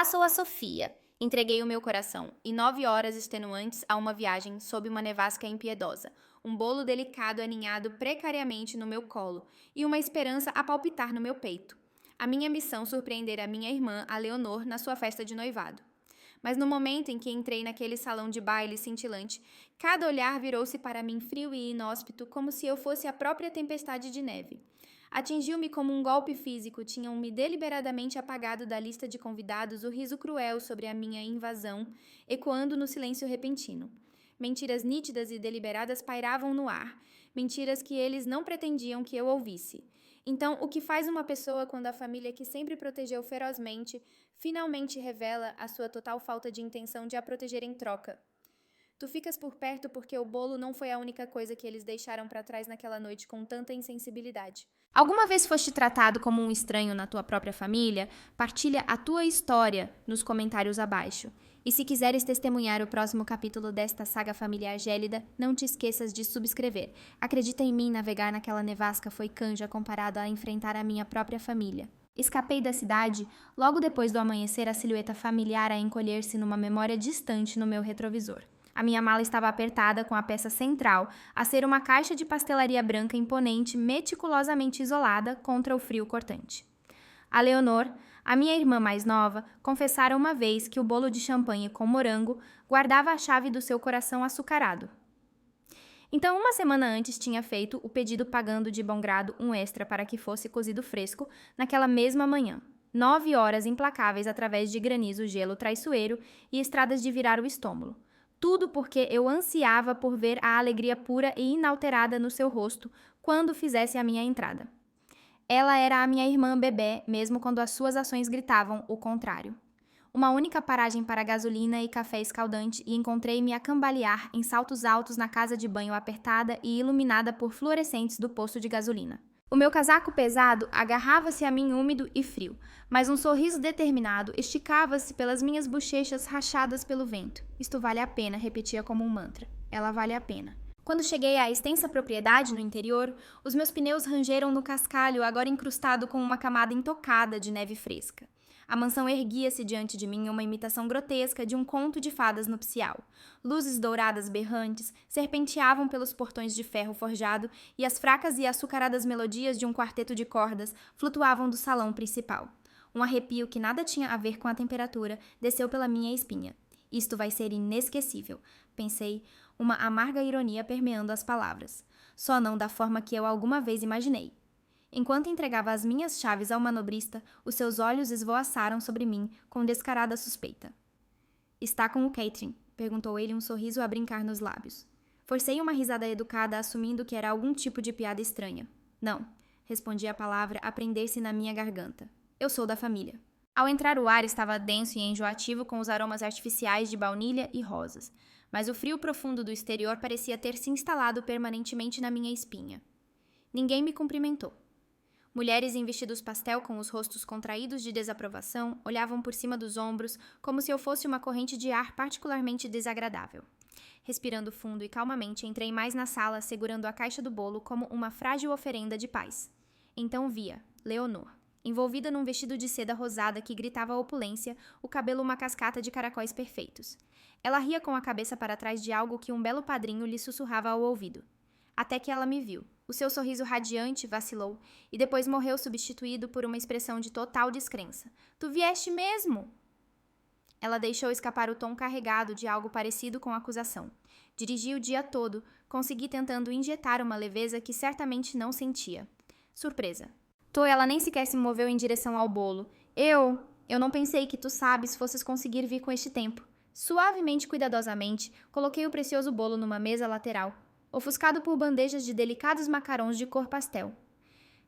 Olá, sou a Sofia. Entreguei o meu coração e 9 horas extenuantes a uma viagem sob uma nevasca impiedosa, um bolo delicado aninhado precariamente no meu colo e uma esperança a palpitar no meu peito. A minha missão surpreender a minha irmã, a Leonor, na sua festa de noivado. Mas no momento em que entrei naquele salão de baile cintilante, cada olhar virou-se para mim frio e inóspito, como se eu fosse a própria tempestade de neve. Atingiu-me como um golpe físico, tinham-me deliberadamente apagado da lista de convidados o riso cruel sobre a minha invasão, ecoando no silêncio repentino. Mentiras nítidas e deliberadas pairavam no ar, mentiras que eles não pretendiam que eu ouvisse. Então, o que faz uma pessoa quando a família que sempre protegeu ferozmente finalmente revela a sua total falta de intenção de a proteger em troca? Tu ficas por perto porque o bolo não foi a única coisa que eles deixaram para trás naquela noite com tanta insensibilidade. Alguma vez foste tratado como um estranho na tua própria família? Partilha a tua história nos comentários abaixo. E se quiseres testemunhar o próximo capítulo desta saga familiar gélida, não te esqueças de subscrever. Acredita em mim, navegar naquela nevasca foi canja comparado a enfrentar a minha própria família. Escapei da cidade logo depois do amanhecer, a silhueta familiar a encolher-se numa memória distante no meu retrovisor. A minha mala estava apertada com a peça central, a ser uma caixa de pastelaria branca imponente, meticulosamente isolada contra o frio cortante. A Leonor, a minha irmã mais nova, confessara uma vez que o bolo de champanhe com morango guardava a chave do seu coração açucarado. Então, uma semana antes, tinha feito o pedido pagando de bom grado um extra para que fosse cozido fresco naquela mesma manhã. 9 horas implacáveis através de granizo, gelo traiçoeiro e estradas de virar o estômago. Tudo porque eu ansiava por ver a alegria pura e inalterada no seu rosto quando fizesse a minha entrada. Ela era a minha irmã bebê, mesmo quando as suas ações gritavam o contrário. Uma única paragem para gasolina e café escaldante e encontrei-me a cambalear em saltos altos na casa de banho apertada e iluminada por fluorescentes do posto de gasolina. O meu casaco pesado agarrava-se a mim úmido e frio, mas um sorriso determinado esticava-se pelas minhas bochechas rachadas pelo vento. Isto vale a pena, repetia como um mantra. Ela vale a pena. Quando cheguei à extensa propriedade no interior, os meus pneus rangeram no cascalho, agora incrustado com uma camada intocada de neve fresca. A mansão erguia-se diante de mim, uma imitação grotesca de um conto de fadas nupcial. Luzes douradas berrantes serpenteavam pelos portões de ferro forjado e as fracas e açucaradas melodias de um quarteto de cordas flutuavam do salão principal. Um arrepio que nada tinha a ver com a temperatura desceu pela minha espinha. Isto vai ser inesquecível, pensei, uma amarga ironia permeando as palavras. Só não da forma que eu alguma vez imaginei. Enquanto entregava as minhas chaves ao manobrista, os seus olhos esvoaçaram sobre mim com descarada suspeita. "Está com o Catherine?" perguntou ele, um sorriso a brincar nos lábios. Forcei uma risada educada, assumindo que era algum tipo de piada estranha. "Não", respondi a palavra a prender-se na minha garganta. "Eu sou da família." Ao entrar, o ar estava denso e enjoativo com os aromas artificiais de baunilha e rosas, mas o frio profundo do exterior parecia ter se instalado permanentemente na minha espinha. Ninguém me cumprimentou. Mulheres em vestidos pastel com os rostos contraídos de desaprovação olhavam por cima dos ombros como se eu fosse uma corrente de ar particularmente desagradável. Respirando fundo e calmamente, entrei mais na sala, segurando a caixa do bolo como uma frágil oferenda de paz. Então via Leonor, envolvida num vestido de seda rosada que gritava opulência, o cabelo uma cascata de caracóis perfeitos. Ela ria com a cabeça para trás de algo que um belo padrinho lhe sussurrava ao ouvido. Até que ela me viu. O seu sorriso radiante vacilou e depois morreu, substituído por uma expressão de total descrença. "Tu vieste mesmo?" Ela deixou escapar o tom carregado de algo parecido com acusação. Dirigi o dia todo, consegui tentando injetar uma leveza que certamente não sentia. Surpresa. Ela nem sequer se moveu em direção ao bolo. Eu não pensei que tu sabes fosses conseguir vir com este tempo." Suavemente, cuidadosamente, coloquei o precioso bolo numa mesa lateral, ofuscado por bandejas de delicados macarons de cor pastel.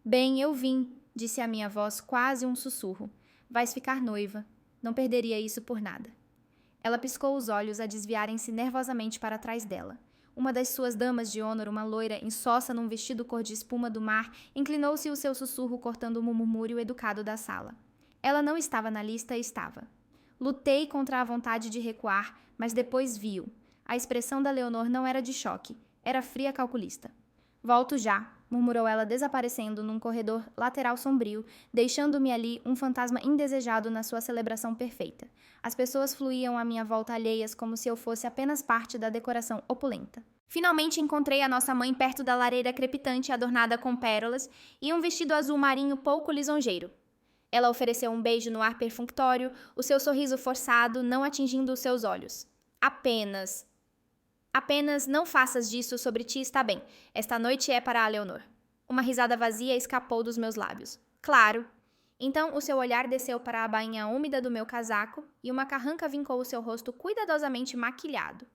"Bem, eu vim", disse a minha voz, quase um sussurro. "Vais ficar noiva. Não perderia isso por nada." Ela piscou os olhos a desviarem-se nervosamente para trás dela. Uma das suas damas de honor, uma loira insossa num vestido cor de espuma do mar, inclinou-se, o seu sussurro cortando o murmúrio educado da sala. Ela não estava na lista, estava. Lutei contra a vontade de recuar, mas depois vi-o. A expressão da Leonor não era de choque. Era fria calculista. "Volto já", murmurou ela desaparecendo num corredor lateral sombrio, deixando-me ali um fantasma indesejado na sua celebração perfeita. As pessoas fluíam à minha volta alheias como se eu fosse apenas parte da decoração opulenta. Finalmente encontrei a nossa mãe perto da lareira crepitante adornada com pérolas e um vestido azul marinho pouco lisonjeiro. Ela ofereceu um beijo no ar perfunctório, o seu sorriso forçado não atingindo os seus olhos. Apenas não faças disso sobre ti, está bem. Esta noite é para a Leonor. Uma risada vazia escapou dos meus lábios. Claro. Então o seu olhar desceu para a bainha úmida do meu casaco e uma carranca vincou o seu rosto cuidadosamente maquilhado.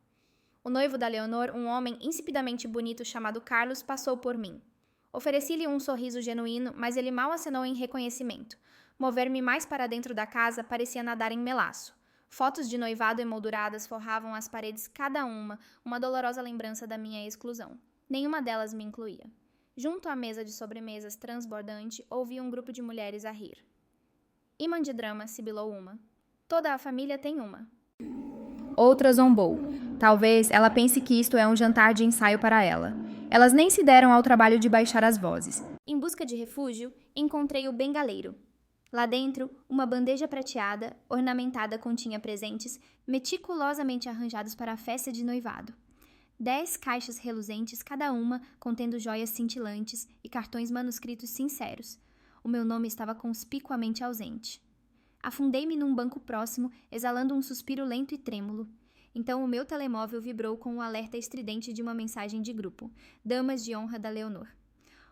O noivo da Leonor, um homem insipidamente bonito chamado Carlos, passou por mim. Ofereci-lhe um sorriso genuíno, mas ele mal acenou em reconhecimento. Mover-me mais para dentro da casa parecia nadar em melaço. Fotos de noivado emolduradas forravam as paredes cada uma dolorosa lembrança da minha exclusão. Nenhuma delas me incluía. Junto à mesa de sobremesas transbordante, ouvi um grupo de mulheres a rir. Imã de drama, sibilou uma. Toda a família tem uma. Outra zombou. Talvez ela pense que isto é um jantar de ensaio para ela. Elas nem se deram ao trabalho de baixar as vozes. Em busca de refúgio, encontrei o bengaleiro. Lá dentro, uma bandeja prateada, ornamentada continha presentes meticulosamente arranjados para a festa de noivado. 10 caixas reluzentes, cada uma contendo joias cintilantes e cartões manuscritos sinceros. O meu nome estava conspicuamente ausente. Afundei-me num banco próximo, exalando um suspiro lento e trêmulo. Então o meu telemóvel vibrou com o alerta estridente de uma mensagem de grupo. Damas de honra da Leonor.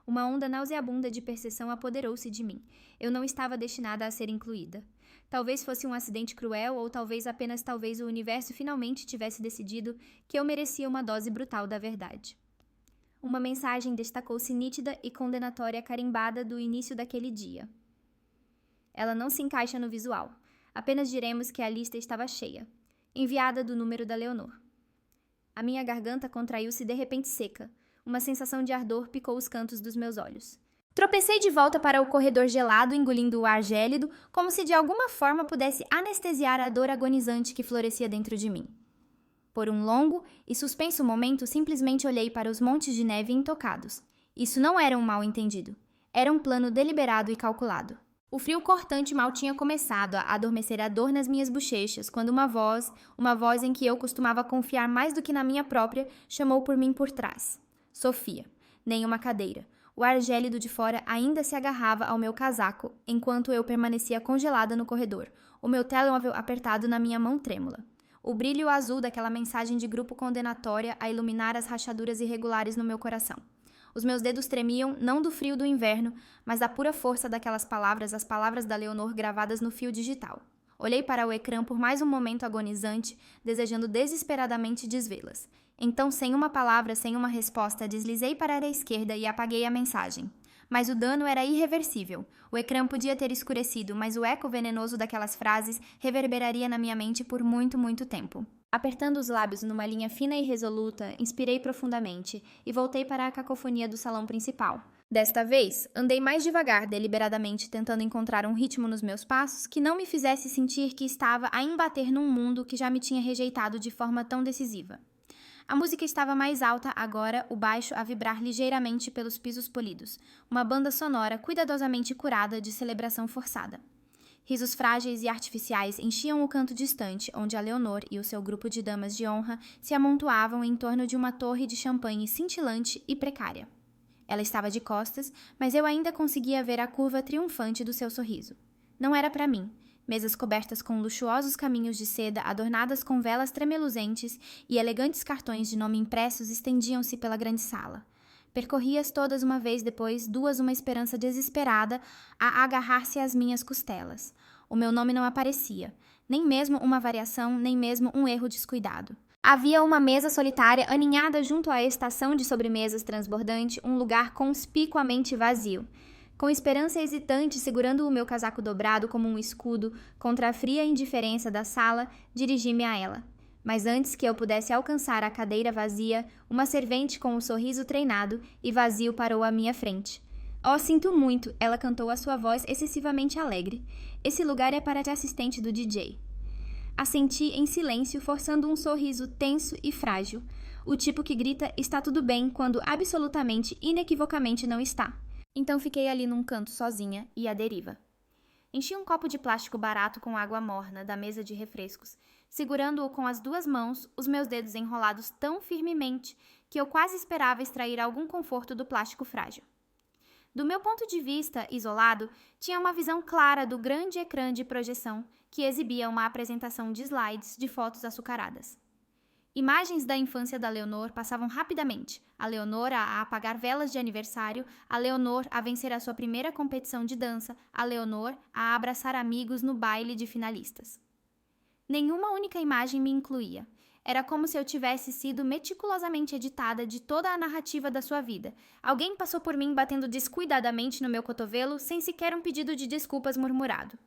Uma onda nauseabunda de perseção apoderou-se de mim. Eu não estava destinada a ser incluída. Talvez fosse um acidente cruel ou talvez o universo finalmente tivesse decidido que eu merecia uma dose brutal da verdade. Uma mensagem destacou-se nítida e condenatória carimbada do início daquele dia. Ela não se encaixa no visual. Apenas diremos que a lista estava cheia. Enviada do número da Leonor. A minha garganta contraiu-se de repente seca. Uma sensação de ardor picou os cantos dos meus olhos. Tropecei de volta para o corredor gelado, engolindo o ar gélido, como se de alguma forma pudesse anestesiar a dor agonizante que florescia dentro de mim. Por um longo e suspenso momento, simplesmente olhei para os montes de neve intocados. Isso não era um mal-entendido. Era um plano deliberado e calculado. O frio cortante mal tinha começado a adormecer a dor nas minhas bochechas, quando uma voz em que eu costumava confiar mais do que na minha própria, chamou por mim por trás. Sofia. Nenhuma cadeira. O ar gélido de fora ainda se agarrava ao meu casaco, enquanto eu permanecia congelada no corredor, o meu telemóvel apertado na minha mão trêmula. O brilho azul daquela mensagem de grupo condenatória a iluminar as rachaduras irregulares no meu coração. Os meus dedos tremiam, não do frio do inverno, mas da pura força daquelas palavras, as palavras da Leonor gravadas no fio digital. Olhei para o ecrã por mais um momento agonizante, desejando desesperadamente desvê-las. Então, sem uma palavra, sem uma resposta, deslizei para a esquerda e apaguei a mensagem. Mas o dano era irreversível. O ecrã podia ter escurecido, mas o eco venenoso daquelas frases reverberaria na minha mente por muito, muito tempo. Apertando os lábios numa linha fina e resoluta, inspirei profundamente e voltei para a cacofonia do salão principal. Desta vez, andei mais devagar, deliberadamente tentando encontrar um ritmo nos meus passos que não me fizesse sentir que estava a embater num mundo que já me tinha rejeitado de forma tão decisiva. A música estava mais alta agora, o baixo a vibrar ligeiramente pelos pisos polidos, uma banda sonora cuidadosamente curada de celebração forçada. Risos frágeis e artificiais enchiam o canto distante, onde a Leonor e o seu grupo de damas de honra se amontoavam em torno de uma torre de champanhe cintilante e precária. Ela estava de costas, mas eu ainda conseguia ver a curva triunfante do seu sorriso. Não era para mim. Mesas cobertas com luxuosos caminhos de seda adornadas com velas tremeluzentes e elegantes cartões de nome impressos estendiam-se pela grande sala. Percorri-as todas uma vez, depois duas uma esperança desesperada a agarrar-se às minhas costelas. O meu nome não aparecia, nem mesmo uma variação, nem mesmo um erro descuidado. Havia uma mesa solitária aninhada junto à estação de sobremesas transbordante, um lugar conspicuamente vazio. Com esperança hesitante, segurando o meu casaco dobrado como um escudo contra a fria indiferença da sala, dirigi-me a ela. Mas antes que eu pudesse alcançar a cadeira vazia, uma servente com um sorriso treinado e vazio parou à minha frente. Oh, sinto muito, ela cantou a sua voz excessivamente alegre. Esse lugar é para a assistente do DJ. Assenti em silêncio, forçando um sorriso tenso e frágil. O tipo que grita está tudo bem quando absolutamente, inequivocamente não está. Então fiquei ali num canto sozinha e à deriva. Enchi um copo de plástico barato com água morna da mesa de refrescos, segurando-o com as 2 mãos, os meus dedos enrolados tão firmemente que eu quase esperava extrair algum conforto do plástico frágil. Do meu ponto de vista, isolado, tinha uma visão clara do grande ecrã de projeção que exibia uma apresentação de slides de fotos açucaradas. Imagens da infância da Leonor passavam rapidamente. A Leonor a apagar velas de aniversário, a Leonor a vencer a sua primeira competição de dança, a Leonor a abraçar amigos no baile de finalistas. Nenhuma única imagem me incluía. Era como se eu tivesse sido meticulosamente editada de toda a narrativa da sua vida. Alguém passou por mim batendo descuidadamente no meu cotovelo sem sequer um pedido de desculpas murmurado.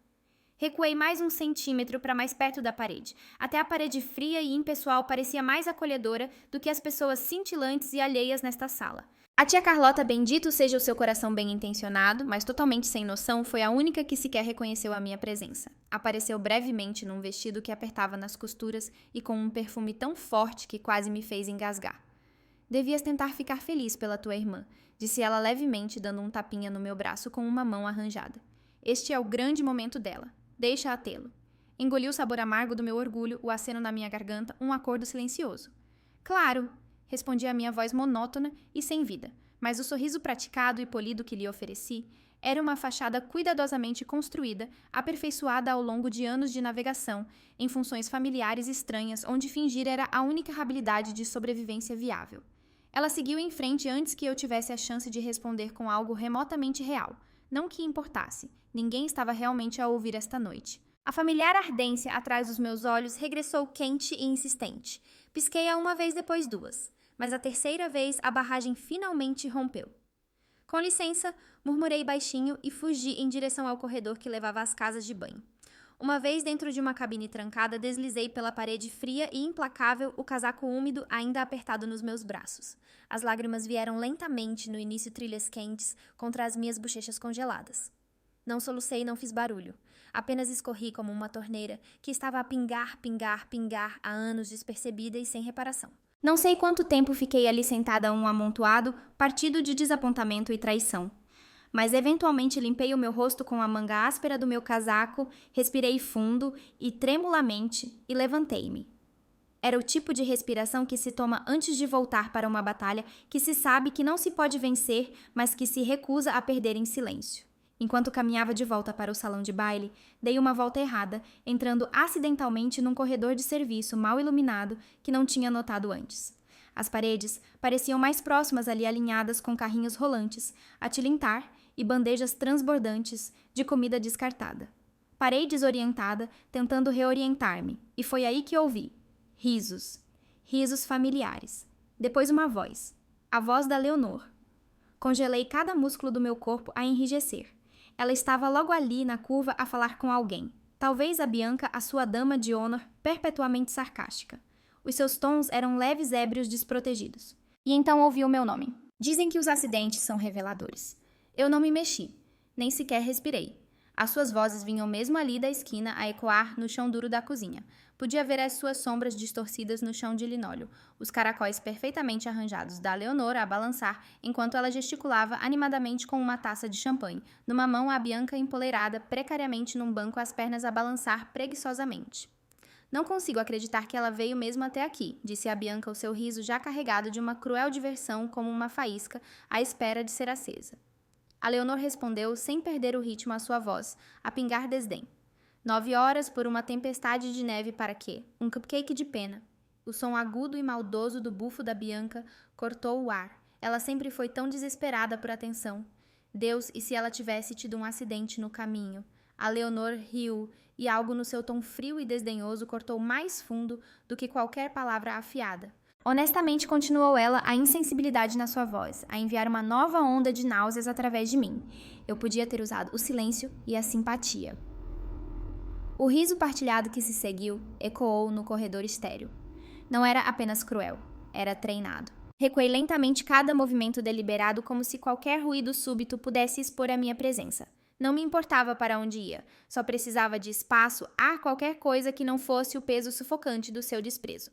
Recuei mais 1 centímetro para mais perto da parede. Até a parede fria e impessoal parecia mais acolhedora do que as pessoas cintilantes e alheias nesta sala. A tia Carlota, bendito seja o seu coração bem-intencionado, mas totalmente sem noção, foi a única que sequer reconheceu a minha presença. Apareceu brevemente num vestido que apertava nas costuras e com um perfume tão forte que quase me fez engasgar. Devias tentar ficar feliz pela tua irmã, disse ela levemente, dando um tapinha no meu braço com uma mão arranjada. Este é o grande momento dela. Deixa-a tê-lo. Engoli o sabor amargo do meu orgulho, o aceno na minha garganta, um acordo silencioso. Claro, respondi a minha voz monótona e sem vida, mas o sorriso praticado e polido que lhe ofereci era uma fachada cuidadosamente construída, aperfeiçoada ao longo de anos de navegação, em funções familiares estranhas, onde fingir era a única habilidade de sobrevivência viável. Ela seguiu em frente antes que eu tivesse a chance de responder com algo remotamente real. Não que importasse. Ninguém estava realmente a ouvir esta noite. A familiar ardência atrás dos meus olhos regressou quente e insistente. Pisquei-a uma vez, depois 2. Mas a terceira vez a barragem finalmente rompeu. Com licença, murmurei baixinho e fugi em direção ao corredor que levava às casas de banho. Uma vez dentro de uma cabine trancada, deslizei pela parede fria e implacável, o casaco úmido ainda apertado nos meus braços. As lágrimas vieram lentamente, no início trilhas quentes, contra as minhas bochechas congeladas. Não solucei e não fiz barulho. Apenas escorri como uma torneira que estava a pingar, pingar, pingar há anos despercebida e sem reparação. Não sei quanto tempo fiquei ali sentada um amontoado, partido de desapontamento e traição. Mas eventualmente limpei o meu rosto com a manga áspera do meu casaco, respirei fundo e tremulamente e levantei-me. Era o tipo de respiração que se toma antes de voltar para uma batalha que se sabe que não se pode vencer, mas que se recusa a perder em silêncio. Enquanto caminhava de volta para o salão de baile, dei uma volta errada, entrando acidentalmente num corredor de serviço mal iluminado que não tinha notado antes. As paredes pareciam mais próximas ali alinhadas com carrinhos rolantes, a tilintar e bandejas transbordantes de comida descartada. Parei desorientada, tentando reorientar-me, e foi aí que ouvi. Risos. Risos familiares. Depois uma voz. A voz da Leonor. Congelei cada músculo do meu corpo a enrijecer. Ela estava logo ali na curva a falar com alguém. Talvez a Bianca, a sua dama de honor, perpetuamente sarcástica. Os seus tons eram leves ébrios desprotegidos. E então ouvi o meu nome. Dizem que os acidentes são reveladores. Eu não me mexi, nem sequer respirei. As suas vozes vinham mesmo ali da esquina a ecoar no chão duro da cozinha. Podia ver as suas sombras distorcidas no chão de linóleo, os caracóis perfeitamente arranjados da Leonor a balançar enquanto ela gesticulava animadamente com uma taça de champanhe, numa mão a Bianca empoleirada precariamente num banco, as pernas a balançar preguiçosamente. Não consigo acreditar que ela veio mesmo até aqui, disse a Bianca, o seu riso já carregado de uma cruel diversão como uma faísca à espera de ser acesa. A Leonor respondeu, sem perder o ritmo à sua voz, a pingar desdém. 9 horas por uma tempestade de neve para quê? Um cupcake de pena. O som agudo e maldoso do bufo da Bianca cortou o ar. Ela sempre foi tão desesperada por atenção. Deus, e se ela tivesse tido um acidente no caminho? A Leonor riu, e algo no seu tom frio e desdenhoso cortou mais fundo do que qualquer palavra afiada. Honestamente, continuou ela, a insensibilidade na sua voz, a enviar uma nova onda de náuseas através de mim. Eu podia ter usado o silêncio e a simpatia. O riso partilhado que se seguiu ecoou no corredor estéril. Não era apenas cruel, era treinado. Recuei lentamente cada movimento deliberado como se qualquer ruído súbito pudesse expor a minha presença. Não me importava para onde ia, só precisava de espaço a qualquer coisa que não fosse o peso sufocante do seu desprezo.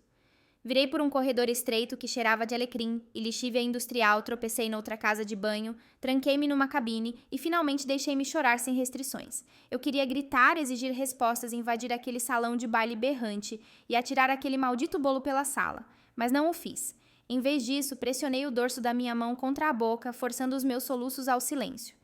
Virei por um corredor estreito que cheirava de alecrim e lixívia industrial, tropecei noutra casa de banho, tranquei-me numa cabine e finalmente deixei-me chorar sem restrições. Eu queria gritar, exigir respostas, invadir aquele salão de baile berrante e atirar aquele maldito bolo pela sala, mas não o fiz. Em vez disso, pressionei o dorso da minha mão contra a boca, forçando os meus soluços ao silêncio.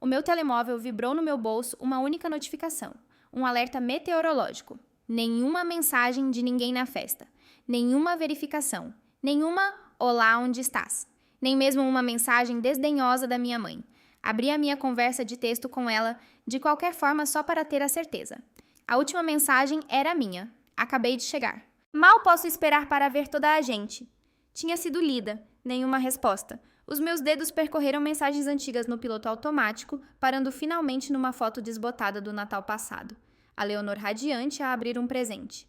O meu telemóvel vibrou no meu bolso uma única notificação, um alerta meteorológico. Nenhuma mensagem de ninguém na festa. Nenhuma verificação. Nenhuma "Olá, onde estás?". Nem mesmo uma mensagem desdenhosa da minha mãe. Abri a minha conversa de texto com ela, de qualquer forma só para ter a certeza. A última mensagem era minha. Acabei de chegar. Mal posso esperar para ver toda a gente. Tinha sido lida. Nenhuma resposta. Os meus dedos percorreram mensagens antigas no piloto automático, parando finalmente numa foto desbotada do Natal passado. A Leonor radiante a abrir um presente.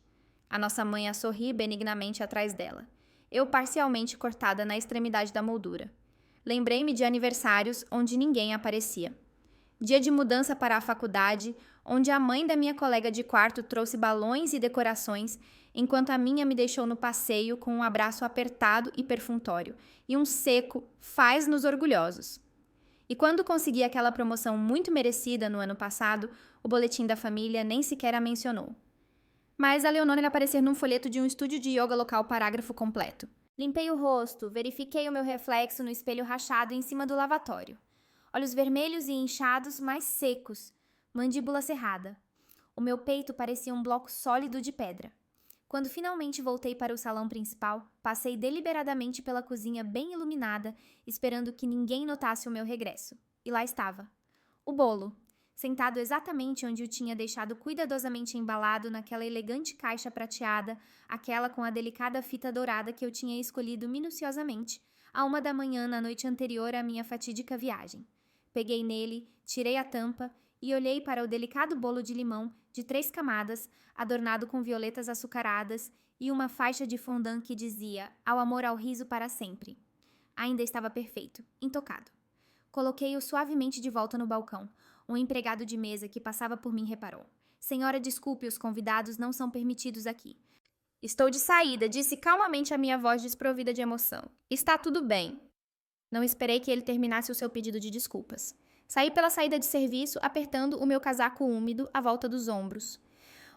A nossa mãe a sorrir benignamente atrás dela. Eu parcialmente cortada na extremidade da moldura. Lembrei-me de aniversários onde ninguém aparecia. Dia de mudança para a faculdade, onde a mãe da minha colega de quarto trouxe balões e decorações, enquanto a minha me deixou no passeio com um abraço apertado e perfuntório, e um seco "faz-nos orgulhosos". E quando consegui aquela promoção muito merecida no ano passado, o boletim da família nem sequer a mencionou. Mas a Leonor ia aparecer num folheto de um estúdio de yoga local parágrafo completo. Limpei o rosto, verifiquei o meu reflexo no espelho rachado em cima do lavatório. Olhos vermelhos e inchados, mas secos. Mandíbula cerrada. O meu peito parecia um bloco sólido de pedra. Quando finalmente voltei para o salão principal, passei deliberadamente pela cozinha bem iluminada, esperando que ninguém notasse o meu regresso. E lá estava. O bolo. Sentado exatamente onde o tinha deixado cuidadosamente embalado naquela elegante caixa prateada, aquela com a delicada fita dourada que eu tinha escolhido minuciosamente, à 1 da manhã na noite anterior à minha fatídica viagem. Peguei nele, tirei a tampa e olhei para o delicado bolo de limão de 3 camadas, adornado com violetas açucaradas e uma faixa de fondant que dizia "Ao amor ao riso para sempre". Ainda estava perfeito, intocado. Coloquei-o suavemente de volta no balcão. Um empregado de mesa que passava por mim reparou. "Senhora, desculpe, os convidados não são permitidos aqui." "Estou de saída", disse calmamente a minha voz desprovida de emoção. "Está tudo bem." Não esperei que ele terminasse o seu pedido de desculpas. Saí pela saída de serviço, apertando o meu casaco úmido à volta dos ombros.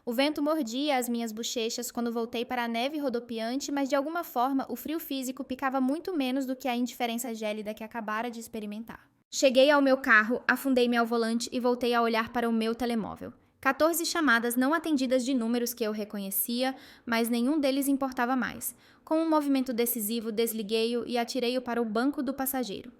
O vento mordia as minhas bochechas quando voltei para a neve rodopiante, mas de alguma forma o frio físico picava muito menos do que a indiferença gélida que acabara de experimentar. Cheguei ao meu carro, afundei-me ao volante e voltei a olhar para o meu telemóvel. 14 chamadas não atendidas de números que eu reconhecia, mas nenhum deles importava mais. Com um movimento decisivo, desliguei-o e atirei-o para o banco do passageiro.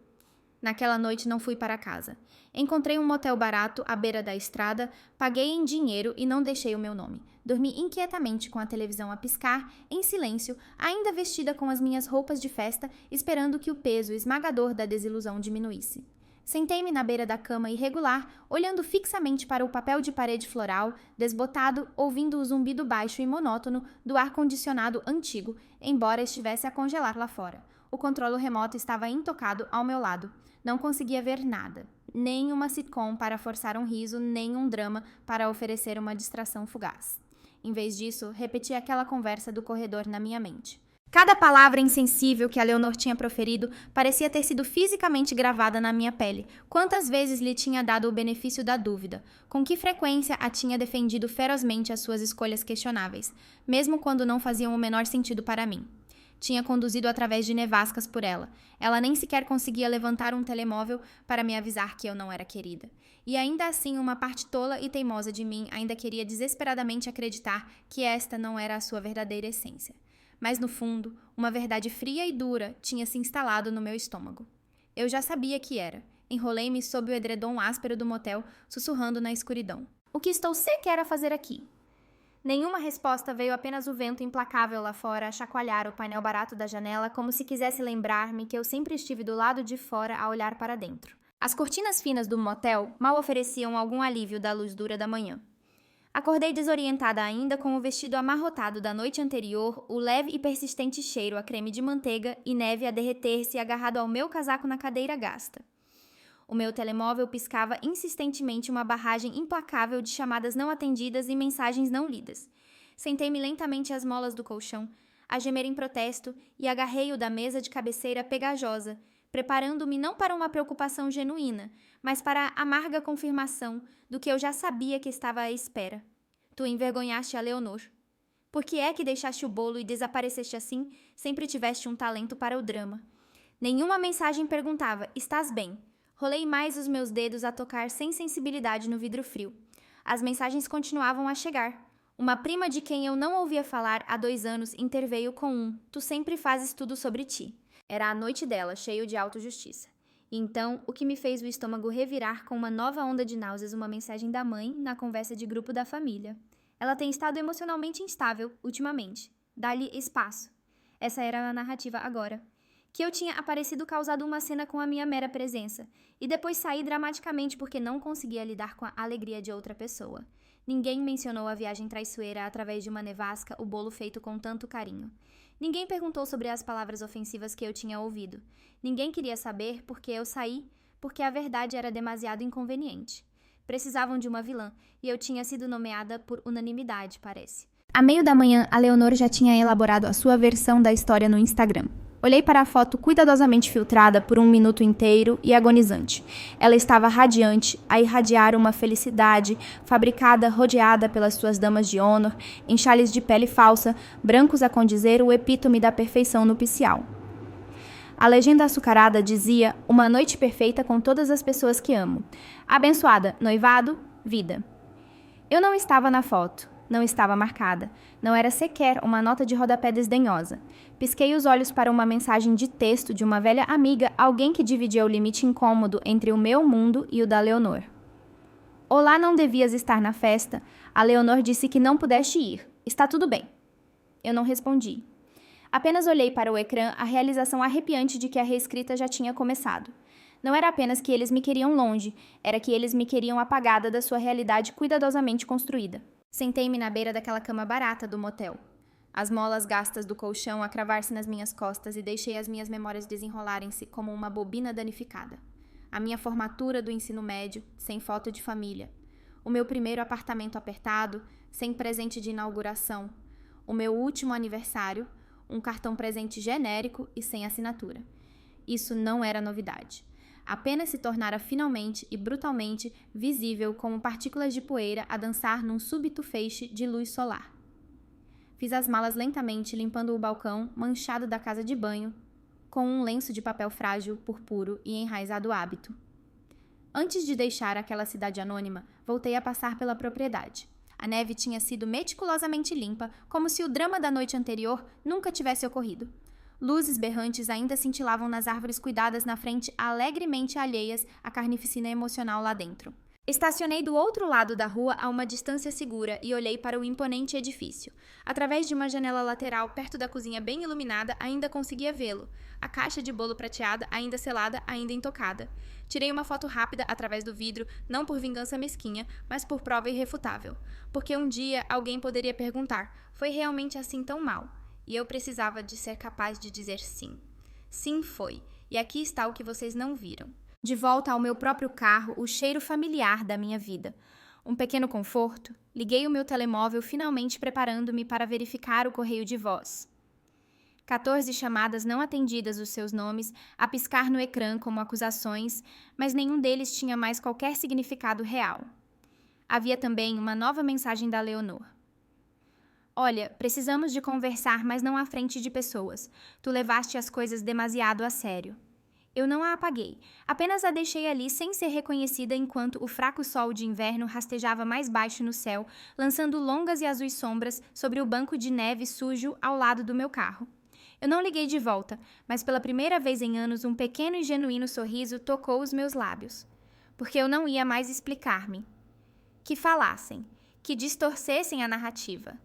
Naquela noite não fui para casa. Encontrei um motel barato à beira da estrada, paguei em dinheiro e não deixei o meu nome. Dormi inquietamente com a televisão a piscar, em silêncio, ainda vestida com as minhas roupas de festa, esperando que o peso esmagador da desilusão diminuísse. Sentei-me na beira da cama irregular, olhando fixamente para o papel de parede floral, desbotado, ouvindo o zumbido baixo e monótono do ar-condicionado antigo, embora estivesse a congelar lá fora. O controle remoto estava intocado ao meu lado. Não conseguia ver nada. Nem uma sitcom para forçar um riso, nem um drama para oferecer uma distração fugaz. Em vez disso, repeti aquela conversa do corredor na minha mente. Cada palavra insensível que a Leonor tinha proferido parecia ter sido fisicamente gravada na minha pele. Quantas vezes lhe tinha dado o benefício da dúvida? Com que frequência a tinha defendido ferozmente as suas escolhas questionáveis, mesmo quando não faziam o menor sentido para mim? Tinha conduzido através de nevascas por ela. Ela nem sequer conseguia levantar um telemóvel para me avisar que eu não era querida. E ainda assim, uma parte tola e teimosa de mim ainda queria desesperadamente acreditar que esta não era a sua verdadeira essência. Mas no fundo, uma verdade fria e dura tinha se instalado no meu estômago. Eu já sabia que era. Enrolei-me sob o edredom áspero do motel, sussurrando na escuridão. O que estou sequer a fazer aqui? Nenhuma resposta, veio apenas o vento implacável lá fora a chacoalhar o painel barato da janela, como se quisesse lembrar-me que eu sempre estive do lado de fora a olhar para dentro. As cortinas finas do motel mal ofereciam algum alívio da luz dura da manhã. Acordei desorientada ainda, com o vestido amarrotado da noite anterior, o leve e persistente cheiro a creme de manteiga e neve a derreter-se agarrado ao meu casaco na cadeira gasta. O meu telemóvel piscava insistentemente uma barragem implacável de chamadas não atendidas e mensagens não lidas. Sentei-me lentamente às molas do colchão, a gemer em protesto, e agarrei-o da mesa de cabeceira pegajosa, preparando-me não para uma preocupação genuína, mas para a amarga confirmação do que eu já sabia que estava à espera. Tu envergonhaste a Leonor. Por que é que deixaste o bolo e desapareceste assim? Sempre tiveste um talento para o drama. Nenhuma mensagem perguntava, estás bem? Rolei mais os meus dedos a tocar sem sensibilidade no vidro frio. As mensagens continuavam a chegar. Uma prima de quem eu não ouvia falar há 2 anos interveio com tu sempre fazes tudo sobre ti. Era a noite dela, cheio de autojustiça. E então, o que me fez o estômago revirar com uma nova onda de náuseas, uma mensagem da mãe na conversa de grupo da família. Ela tem estado emocionalmente instável, ultimamente. Dá-lhe espaço. Essa era a narrativa agora. Que eu tinha aparecido causado uma cena com a minha mera presença, e depois saí dramaticamente porque não conseguia lidar com a alegria de outra pessoa. Ninguém mencionou a viagem traiçoeira através de uma nevasca, o bolo feito com tanto carinho. Ninguém perguntou sobre as palavras ofensivas que eu tinha ouvido. Ninguém queria saber porque eu saí, porque a verdade era demasiado inconveniente. Precisavam de uma vilã, e eu tinha sido nomeada por unanimidade, parece. À meio da manhã, a Leonor já tinha elaborado a sua versão da história no Instagram. Olhei para a foto cuidadosamente filtrada por 1 minuto inteiro e agonizante. Ela estava radiante, a irradiar uma felicidade, fabricada, rodeada pelas suas damas de honor, em chales de pele falsa, brancos a condizer o epítome da perfeição nupcial. A legenda açucarada dizia: uma noite perfeita com todas as pessoas que amo. Abençoada, noivado, vida. Eu não estava na foto. Não estava marcada. Não era sequer uma nota de rodapé desdenhosa. Pisquei os olhos para uma mensagem de texto de uma velha amiga, alguém que dividia o limite incômodo entre o meu mundo e o da Leonor. Olá, não devias estar na festa. A Leonor disse que não pudeste ir. Está tudo bem. Eu não respondi. Apenas olhei para o ecrã, a realização arrepiante de que a reescrita já tinha começado. Não era apenas que eles me queriam longe, era que eles me queriam apagada da sua realidade cuidadosamente construída. Sentei-me na beira daquela cama barata do motel. As molas gastas do colchão a cravar-se nas minhas costas e deixei as minhas memórias desenrolarem-se como uma bobina danificada. A minha formatura do ensino médio, sem foto de família. O meu primeiro apartamento apertado, sem presente de inauguração. O meu último aniversário, um cartão presente genérico e sem assinatura. Isso não era novidade. Apenas se tornara finalmente e brutalmente visível como partículas de poeira a dançar num súbito feixe de luz solar. Fiz as malas lentamente, limpando o balcão manchado da casa de banho, com um lenço de papel frágil, purpuro e enraizado hábito. Antes de deixar aquela cidade anônima, voltei a passar pela propriedade. A neve tinha sido meticulosamente limpa, como se o drama da noite anterior nunca tivesse ocorrido. Luzes berrantes ainda cintilavam nas árvores cuidadas na frente, alegremente alheias à carnificina emocional lá dentro. Estacionei do outro lado da rua a uma distância segura e olhei para o imponente edifício. Através de uma janela lateral, perto da cozinha bem iluminada, ainda conseguia vê-lo. A caixa de bolo prateada, ainda selada, ainda intocada. Tirei uma foto rápida através do vidro, não por vingança mesquinha, mas por prova irrefutável. Porque um dia alguém poderia perguntar: foi realmente assim tão mal? E eu precisava de ser capaz de dizer sim. Sim, foi. E aqui está o que vocês não viram. De volta ao meu próprio carro, o cheiro familiar da minha vida. Um pequeno conforto. Liguei o meu telemóvel, finalmente preparando-me para verificar o correio de voz. 14 chamadas não atendidas, os seus nomes, a piscar no ecrã como acusações, mas nenhum deles tinha mais qualquer significado real. Havia também uma nova mensagem da Leonor. Olha, precisamos de conversar, mas não à frente de pessoas. Tu levaste as coisas demasiado a sério. Eu não a apaguei, apenas a deixei ali sem ser reconhecida enquanto o fraco sol de inverno rastejava mais baixo no céu, lançando longas e azuis sombras sobre o banco de neve sujo ao lado do meu carro. Eu não liguei de volta, mas pela primeira vez em anos um pequeno e genuíno sorriso tocou os meus lábios. Porque eu não ia mais explicar-me. Que falassem, que distorcessem a narrativa.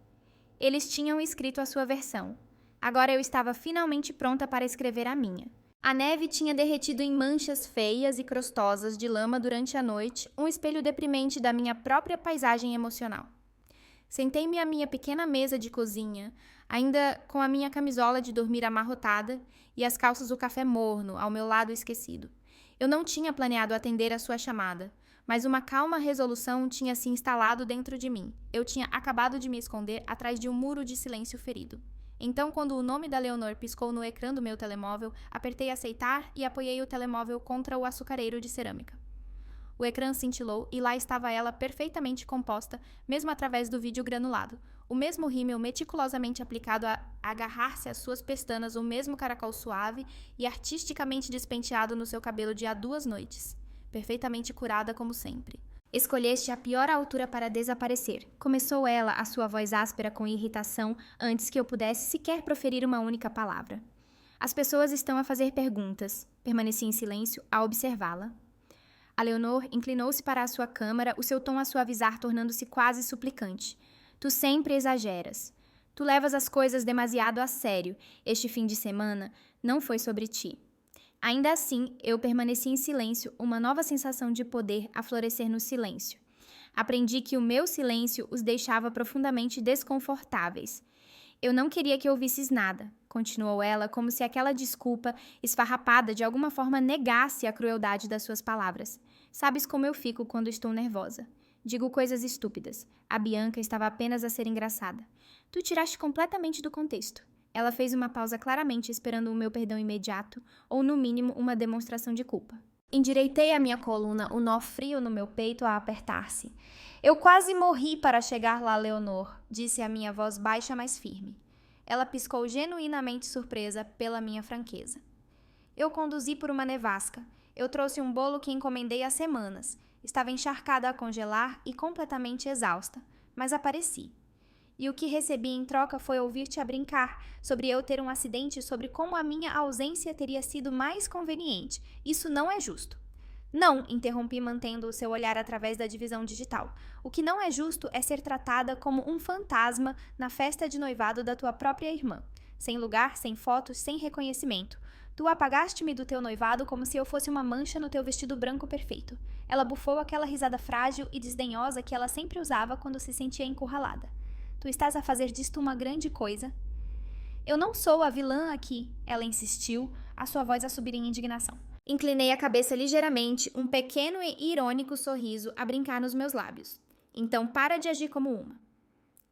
Eles tinham escrito a sua versão. Agora eu estava finalmente pronta para escrever a minha. A neve tinha derretido em manchas feias e crostosas de lama durante a noite, um espelho deprimente da minha própria paisagem emocional. Sentei-me à minha pequena mesa de cozinha, ainda com a minha camisola de dormir amarrotada e as calças do café morno ao meu lado esquecido. Eu não tinha planeado atender a sua chamada, mas uma calma resolução tinha se instalado dentro de mim. Eu tinha acabado de me esconder atrás de um muro de silêncio ferido. Então, quando o nome da Leonor piscou no ecrã do meu telemóvel, apertei aceitar e apoiei o telemóvel contra o açucareiro de cerâmica. O ecrã cintilou e lá estava ela perfeitamente composta, mesmo através do vídeo granulado. O mesmo rímel meticulosamente aplicado a agarrar-se às suas pestanas, o mesmo caracol suave e artisticamente despenteado no seu cabelo de há 2 noites. Perfeitamente curada como sempre. Escolheste a pior altura para desaparecer. Começou ela, a sua voz áspera com irritação, antes que eu pudesse sequer proferir uma única palavra. As pessoas estão a fazer perguntas. Permaneci em silêncio, a observá-la. A Leonor inclinou-se para a sua câmara, o seu tom a suavizar, tornando-se quase suplicante. Tu sempre exageras. Tu levas as coisas demasiado a sério. Este fim de semana não foi sobre ti. Ainda assim, eu permaneci em silêncio, uma nova sensação de poder a florescer no silêncio. Aprendi que o meu silêncio os deixava profundamente desconfortáveis. Eu não queria que ouvisses nada, continuou ela, como se aquela desculpa esfarrapada de alguma forma negasse a crueldade das suas palavras. Sabes como eu fico quando estou nervosa. Digo coisas estúpidas. A Bianca estava apenas a ser engraçada. Tu tiraste completamente do contexto. Ela fez uma pausa claramente esperando o meu perdão imediato, ou no mínimo uma demonstração de culpa. Endireitei a minha coluna, o nó frio no meu peito a apertar-se. Eu quase morri para chegar lá, Leonor, disse a minha voz baixa, mas firme. Ela piscou genuinamente surpresa pela minha franqueza. Eu conduzi por uma nevasca. Eu trouxe um bolo que encomendei há semanas. Estava encharcada a congelar e completamente exausta, mas apareci. E o que recebi em troca foi ouvir-te a brincar sobre eu ter um acidente, sobre como a minha ausência teria sido mais conveniente. Isso não é justo. Não, interrompi mantendo o seu olhar através da divisão digital. O que não é justo é ser tratada como um fantasma na festa de noivado da tua própria irmã. Sem lugar, sem fotos, sem reconhecimento. Tu apagaste-me do teu noivado como se eu fosse uma mancha no teu vestido branco perfeito. Ela bufou aquela risada frágil e desdenhosa que ela sempre usava quando se sentia encurralada. Tu estás a fazer disto uma grande coisa? Eu não sou a vilã aqui, ela insistiu, a sua voz a subir em indignação. Inclinei a cabeça ligeiramente, um pequeno e irônico sorriso a brincar nos meus lábios. Então para de agir como uma.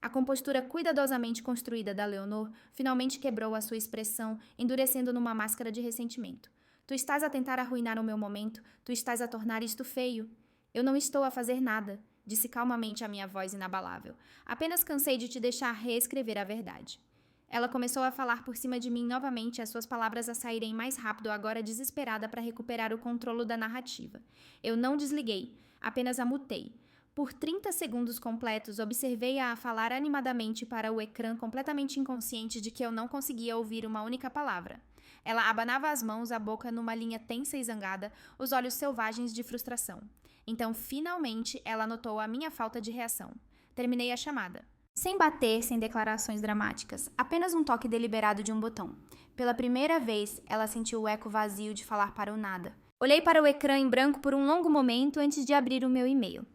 A compostura cuidadosamente construída da Leonor finalmente quebrou a sua expressão, endurecendo numa máscara de ressentimento. Tu estás a tentar arruinar o meu momento, tu estás a tornar isto feio. Eu não estou a fazer nada, disse calmamente a minha voz inabalável. Apenas cansei de te deixar reescrever a verdade. Ela começou a falar por cima de mim novamente, as suas palavras a saírem mais rápido, agora desesperada para recuperar o controle da narrativa. Eu não desliguei, apenas a mutei. Por 30 segundos completos, observei-a a falar animadamente para o ecrã, completamente inconsciente de que eu não conseguia ouvir uma única palavra. Ela abanava as mãos, a boca numa linha tensa e zangada, os olhos selvagens de frustração. Então, finalmente, ela notou a minha falta de reação. Terminei a chamada. Sem bater, sem declarações dramáticas, apenas um toque deliberado de um botão. Pela primeira vez, ela sentiu o eco vazio de falar para o nada. Olhei para o ecrã em branco por um longo momento antes de abrir o meu e-mail.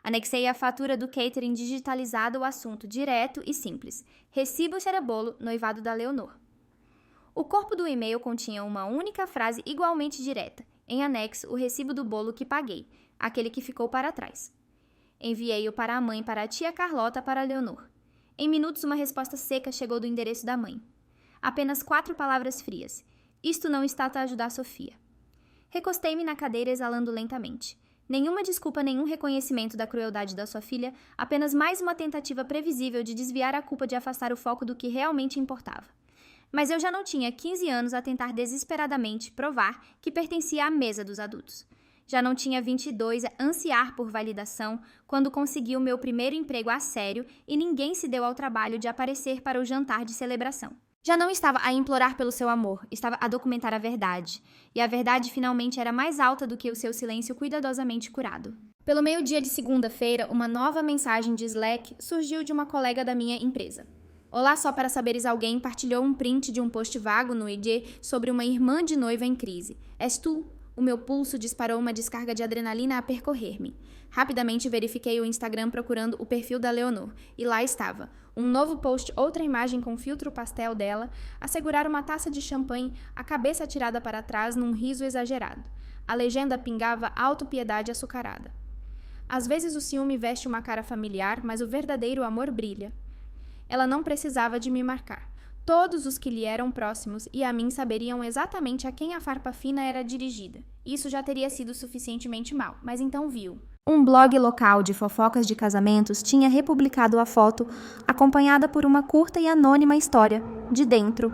Anexei a fatura do catering digitalizado ao assunto direto e simples. Recibo cerebolo, noivado da Leonor. O corpo do e-mail continha uma única frase igualmente direta. Em anexo, o recibo do bolo que paguei, aquele que ficou para trás. Enviei-o para a mãe, para a tia Carlota, para a Leonor. Em minutos, uma resposta seca chegou do endereço da mãe. Apenas 4 palavras frias. Isto não está a ajudar Sofia. Recostei-me na cadeira, exalando lentamente. Nenhuma desculpa, nenhum reconhecimento da crueldade da sua filha, apenas mais uma tentativa previsível de desviar a culpa, de afastar o foco do que realmente importava. Mas eu já não tinha 15 anos a tentar desesperadamente provar que pertencia à mesa dos adultos. Já não tinha 22 a ansiar por validação quando consegui o meu primeiro emprego a sério e ninguém se deu ao trabalho de aparecer para o jantar de celebração. Já não estava a implorar pelo seu amor, estava a documentar a verdade. E a verdade finalmente era mais alta do que o seu silêncio cuidadosamente curado. Pelo meio-dia de segunda-feira, uma nova mensagem de Slack surgiu de uma colega da minha empresa. Olá, só para saberes, alguém partilhou um print de um post vago no IG sobre uma irmã de noiva em crise. És tu? O meu pulso disparou uma descarga de adrenalina a percorrer-me. Rapidamente verifiquei o Instagram procurando o perfil da Leonor. E lá estava. Um novo post, outra imagem com filtro pastel dela, a segurar uma taça de champanhe, a cabeça atirada para trás num riso exagerado. A legenda pingava autopiedade açucarada. Às vezes o ciúme veste uma cara familiar, mas o verdadeiro amor brilha. Ela não precisava de me marcar. Todos os que lhe eram próximos e a mim saberiam exatamente a quem a farpa fina era dirigida. Isso já teria sido suficientemente mal, mas então viu. Um blog local de fofocas de casamentos tinha republicado a foto, acompanhada por uma curta e anônima história, de dentro,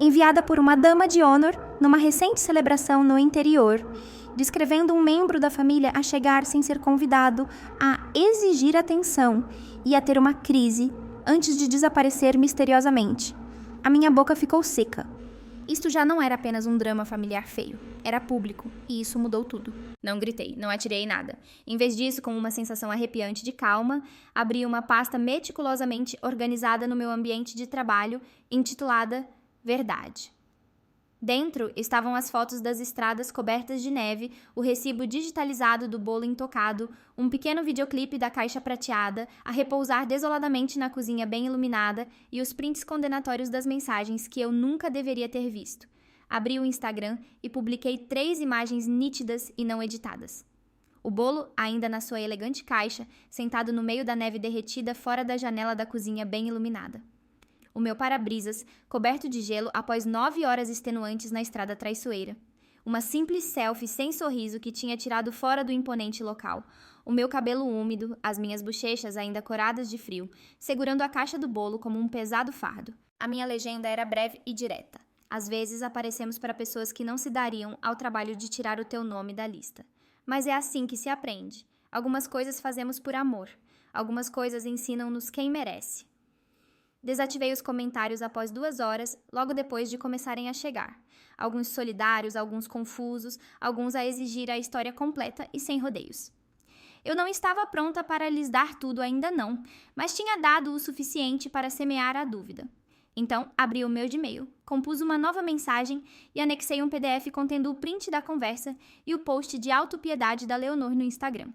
enviada por uma dama de honor numa recente celebração no interior, descrevendo um membro da família a chegar sem ser convidado, a exigir atenção e a ter uma crise antes de desaparecer misteriosamente. A minha boca ficou seca. Isto já não era apenas um drama familiar feio, era público, e isso mudou tudo. Não gritei, não atirei nada. Em vez disso, com uma sensação arrepiante de calma, abri uma pasta meticulosamente organizada no meu ambiente de trabalho, intitulada Verdade. Dentro estavam as fotos das estradas cobertas de neve, o recibo digitalizado do bolo intocado, um pequeno videoclipe da caixa prateada, a repousar desoladamente na cozinha bem iluminada e os prints condenatórios das mensagens que eu nunca deveria ter visto. Abri o Instagram e publiquei 3 imagens nítidas e não editadas. O bolo, ainda na sua elegante caixa, sentado no meio da neve derretida fora da janela da cozinha bem iluminada. O meu para-brisas, coberto de gelo após 9 horas extenuantes na estrada traiçoeira. Uma simples selfie sem sorriso que tinha tirado fora do imponente local. O meu cabelo úmido, as minhas bochechas ainda coradas de frio, segurando a caixa do bolo como um pesado fardo. A minha legenda era breve e direta. Às vezes aparecemos para pessoas que não se dariam ao trabalho de tirar o teu nome da lista. Mas é assim que se aprende. Algumas coisas fazemos por amor. Algumas coisas ensinam-nos quem merece. Desativei os comentários após 2 horas, logo depois de começarem a chegar. Alguns solidários, alguns confusos, alguns a exigir a história completa e sem rodeios. Eu não estava pronta para lhes dar tudo ainda não, mas tinha dado o suficiente para semear a dúvida. Então, abri o meu Gmail, compus uma nova mensagem e anexei um PDF contendo o print da conversa e o post de autopiedade da Leonor no Instagram.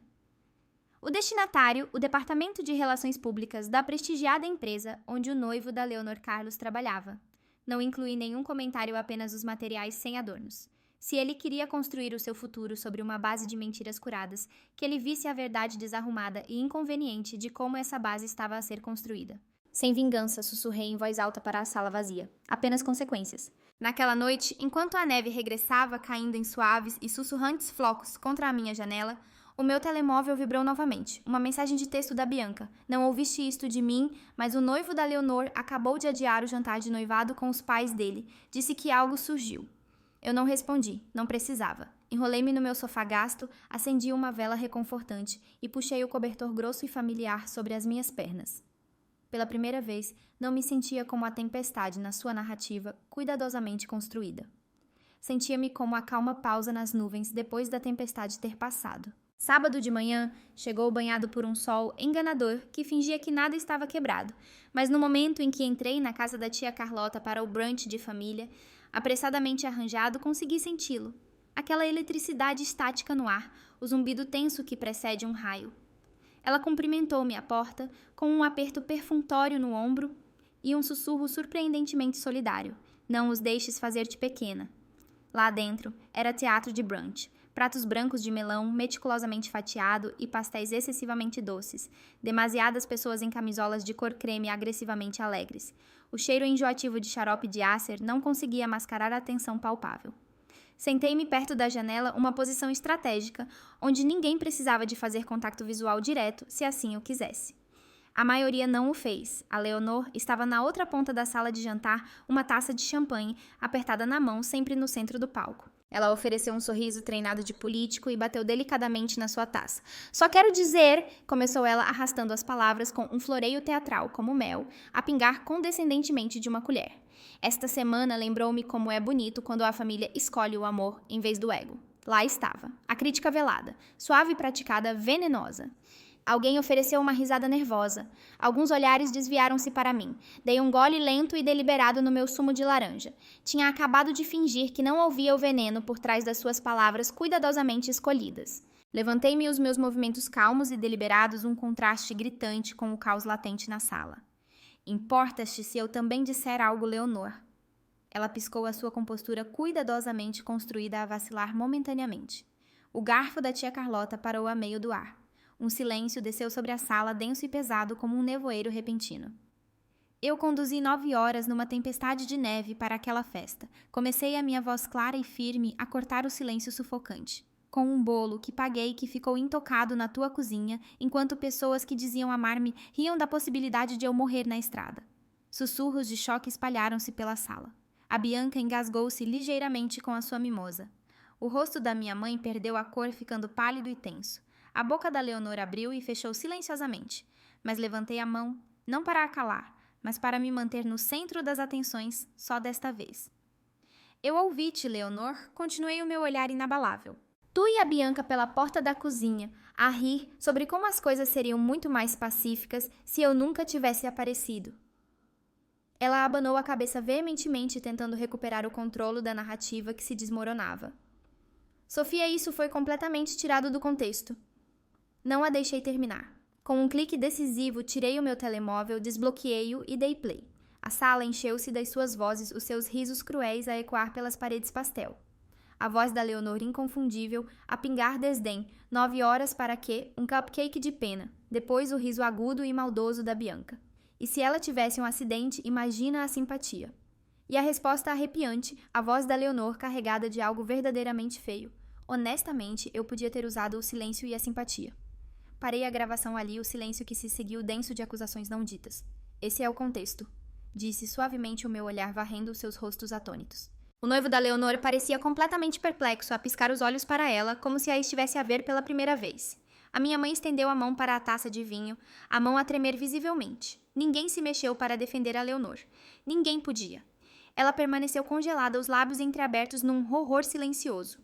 O destinatário, o Departamento de Relações Públicas da prestigiada empresa onde o noivo da Leonor Carlos trabalhava. Não incluí nenhum comentário, apenas os materiais sem adornos. Se ele queria construir o seu futuro sobre uma base de mentiras curadas, que ele visse a verdade desarrumada e inconveniente de como essa base estava a ser construída. Sem vingança, sussurrei em voz alta para a sala vazia. Apenas consequências. Naquela noite, enquanto a neve regressava caindo em suaves e sussurrantes flocos contra a minha janela, o meu telemóvel vibrou novamente. Uma mensagem de texto da Bianca. Não ouviste isto de mim, mas o noivo da Leonor acabou de adiar o jantar de noivado com os pais dele. Disse que algo surgiu. Eu não respondi. Não precisava. Enrolei-me no meu sofá gasto, acendi uma vela reconfortante e puxei o cobertor grosso e familiar sobre as minhas pernas. Pela primeira vez, não me sentia como a tempestade na sua narrativa, cuidadosamente construída. Sentia-me como a calma pausa nas nuvens depois da tempestade ter passado. Sábado de manhã, chegou banhado por um sol enganador que fingia que nada estava quebrado, mas no momento em que entrei na casa da tia Carlota para o brunch de família, apressadamente arranjado, consegui senti-lo. Aquela eletricidade estática no ar, o zumbido tenso que precede um raio. Ela cumprimentou-me à porta, com um aperto perfunctório no ombro e um sussurro surpreendentemente solidário. Não os deixes fazer-te pequena. Lá dentro, era teatro de brunch. Pratos brancos de melão, meticulosamente fatiado e pastéis excessivamente doces. Demasiadas pessoas em camisolas de cor creme agressivamente alegres. O cheiro enjoativo de xarope de ácer não conseguia mascarar a tensão palpável. Sentei-me perto da janela, uma posição estratégica, onde ninguém precisava de fazer contato visual direto, se assim o quisesse. A maioria não o fez. A Leonor estava na outra ponta da sala de jantar, uma taça de champanhe, apertada na mão, sempre no centro do palco. Ela ofereceu um sorriso treinado de político e bateu delicadamente na sua taça. Só quero dizer, começou ela arrastando as palavras com um floreio teatral, como mel, a pingar condescendentemente de uma colher. Esta semana lembrou-me como é bonito quando a família escolhe o amor em vez do ego. Lá estava, a crítica velada, suave e praticada, venenosa. Alguém ofereceu uma risada nervosa. Alguns olhares desviaram-se para mim. Dei um gole lento e deliberado no meu sumo de laranja. Tinha acabado de fingir que não ouvia o veneno por trás das suas palavras cuidadosamente escolhidas. Levantei-me e os meus movimentos calmos e deliberados um contraste gritante com o caos latente na sala. Importas-te se eu também disser algo, Leonor? Ela piscou a sua compostura cuidadosamente construída a vacilar momentaneamente. O garfo da tia Carlota parou a meio do ar. Um silêncio desceu sobre a sala, denso e pesado como um nevoeiro repentino. Eu conduzi 9 horas numa tempestade de neve para aquela festa. Comecei a minha voz clara e firme a cortar o silêncio sufocante. Com um bolo que paguei que ficou intocado na tua cozinha, enquanto pessoas que diziam amar-me riam da possibilidade de eu morrer na estrada. Sussurros de choque espalharam-se pela sala. A Bianca engasgou-se ligeiramente com a sua mimosa. O rosto da minha mãe perdeu a cor, ficando pálido e tenso. A boca da Leonor abriu e fechou silenciosamente, mas levantei a mão, não para a calar, mas para me manter no centro das atenções, só desta vez. Eu ouvi-te, Leonor, continuei o meu olhar inabalável. Tu e a Bianca pela porta da cozinha, a rir sobre como as coisas seriam muito mais pacíficas se eu nunca tivesse aparecido. Ela abanou a cabeça veementemente, tentando recuperar o controle da narrativa que se desmoronava. Sofia, isso foi completamente tirado do contexto. Não a deixei terminar. Com um clique decisivo, tirei o meu telemóvel, desbloqueei-o e dei play. A sala encheu-se das suas vozes, os seus risos cruéis a ecoar pelas paredes pastel. A voz da Leonor inconfundível, a pingar desdém, 9 horas para quê? Um cupcake de pena. Depois o riso agudo e maldoso da Bianca. E se ela tivesse um acidente, imagina a simpatia. E a resposta arrepiante, a voz da Leonor carregada de algo verdadeiramente feio. Honestamente, eu podia ter usado o silêncio e a simpatia. Parei a gravação ali, o silêncio que se seguiu denso de acusações não ditas. Esse é o contexto, disse suavemente o meu olhar varrendo os seus rostos atônitos. O noivo da Leonor parecia completamente perplexo a piscar os olhos para ela, como se a estivesse a ver pela primeira vez. A minha mãe estendeu a mão para a taça de vinho, a mão a tremer visivelmente. Ninguém se mexeu para defender a Leonor. Ninguém podia. Ela permaneceu congelada, os lábios entreabertos num horror silencioso.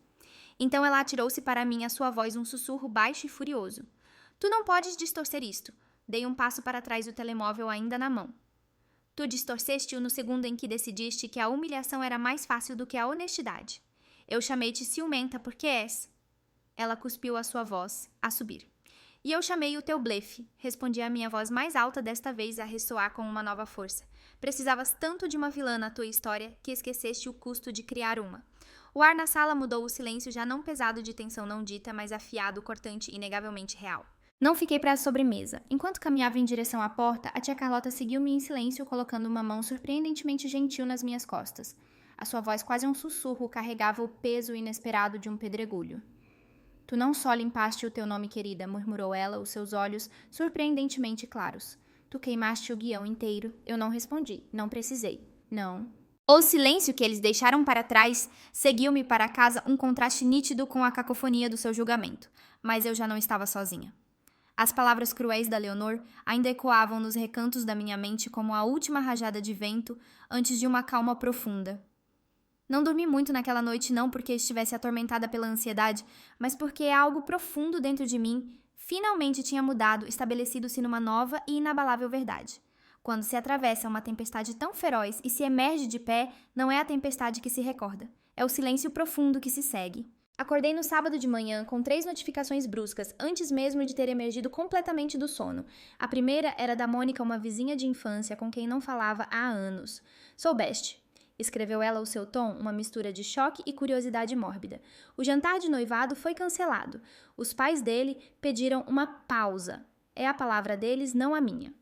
Então ela atirou-se para mim, a sua voz um sussurro baixo e furioso. Tu não podes distorcer isto. Dei um passo para trás, o telemóvel ainda na mão. Tu distorceste-o no segundo em que decidiste que a humilhação era mais fácil do que a honestidade. Eu chamei-te ciumenta porque és. Ela cuspiu a sua voz, a subir. E eu chamei o teu blefe, respondi a minha voz mais alta desta vez a ressoar com uma nova força. Precisavas tanto de uma vilã na tua história que esqueceste o custo de criar uma. O ar na sala mudou, o silêncio já não pesado de tensão não dita, mas afiado, cortante, inegavelmente real. Não fiquei para a sobremesa. Enquanto caminhava em direção à porta, a tia Carlota seguiu-me em silêncio, colocando uma mão surpreendentemente gentil nas minhas costas. A sua voz, quase um sussurro, carregava o peso inesperado de um pedregulho. Tu não só limpaste o teu nome, querida, murmurou ela, os seus olhos surpreendentemente claros. Tu queimaste o guião inteiro. Eu não respondi. Não precisei. Não. O silêncio que eles deixaram para trás seguiu-me para casa, um contraste nítido com a cacofonia do seu julgamento. Mas eu já não estava sozinha. As palavras cruéis da Leonor ainda ecoavam nos recantos da minha mente como a última rajada de vento antes de uma calma profunda. Não dormi muito naquela noite não porque estivesse atormentada pela ansiedade, mas porque algo profundo dentro de mim finalmente tinha mudado, estabelecido-se numa nova e inabalável verdade. Quando se atravessa uma tempestade tão feroz e se emerge de pé, não é a tempestade que se recorda, é o silêncio profundo que se segue. Acordei no sábado de manhã com 3 notificações bruscas, antes mesmo de ter emergido completamente do sono. A primeira era da Mônica, uma vizinha de infância com quem não falava há anos. Soubeste, escreveu ela ao seu tom, uma mistura de choque e curiosidade mórbida. O jantar de noivado foi cancelado. Os pais dele pediram uma pausa. É a palavra deles, não a minha.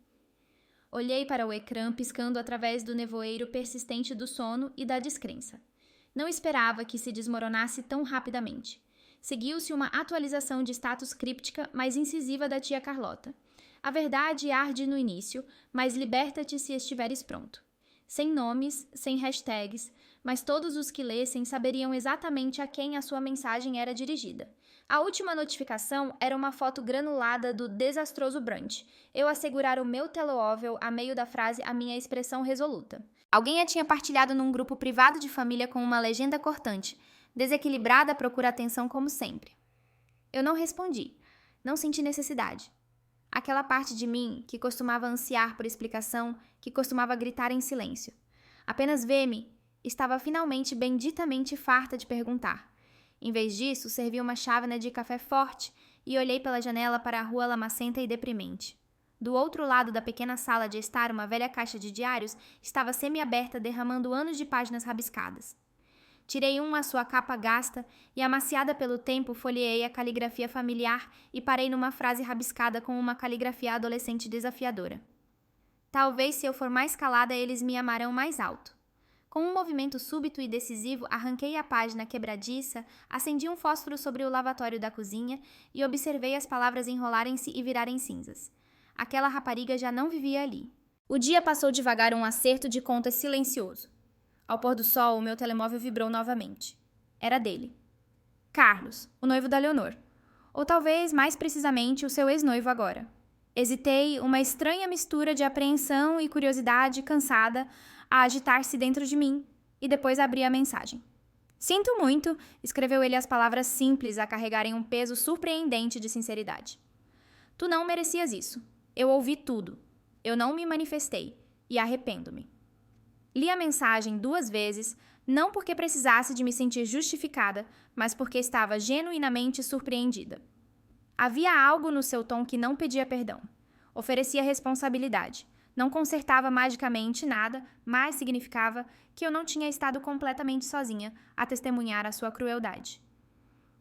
Olhei para o ecrã, piscando através do nevoeiro persistente do sono e da descrença. Não esperava que se desmoronasse tão rapidamente. Seguiu-se uma atualização de status críptica, mas incisiva da tia Carlota. A verdade arde no início, mas liberta-te se estiveres pronto. Sem nomes, sem hashtags, mas todos os que lessem saberiam exatamente a quem a sua mensagem era dirigida. A última notificação era uma foto granulada do desastroso brunch. Eu a segurar o meu telemóvel a meio da frase, a minha expressão resoluta. Alguém a tinha partilhado num grupo privado de família com uma legenda cortante. Desequilibrada, procura atenção como sempre. Eu não respondi. Não senti necessidade. Aquela parte de mim que costumava ansiar por explicação, que costumava gritar em silêncio. Apenas vê-me, estava finalmente benditamente farta de perguntar. Em vez disso, servi uma chávena de café forte e olhei pela janela para a rua lamacenta e deprimente. Do outro lado da pequena sala de estar, uma velha caixa de diários estava semi-aberta, derramando anos de páginas rabiscadas. Tirei à sua capa gasta e, amaciada pelo tempo, folheei a caligrafia familiar e parei numa frase rabiscada com uma caligrafia adolescente desafiadora. Talvez se eu for mais calada, eles me amarão mais alto. Com um movimento súbito e decisivo, arranquei a página quebradiça, acendi um fósforo sobre o lavatório da cozinha e observei as palavras enrolarem-se e virarem cinzas. Aquela rapariga já não vivia ali. O dia passou devagar um acerto de contas silencioso. Ao pôr do sol, o meu telemóvel vibrou novamente. Era dele. Carlos, o noivo da Leonor. Ou talvez, mais precisamente, o seu ex-noivo agora. Hesitei, uma estranha mistura de apreensão e curiosidade cansada a agitar-se dentro de mim, e depois abri a mensagem. Sinto muito, escreveu ele as palavras simples a carregarem um peso surpreendente de sinceridade. Tu não merecias isso. Eu ouvi tudo. Eu não me manifestei, e arrependo-me. Li a mensagem 2 vezes, não porque precisasse de me sentir justificada, mas porque estava genuinamente surpreendida. Havia algo no seu tom que não pedia perdão. Oferecia responsabilidade. Não consertava magicamente nada, mas significava que eu não tinha estado completamente sozinha a testemunhar a sua crueldade.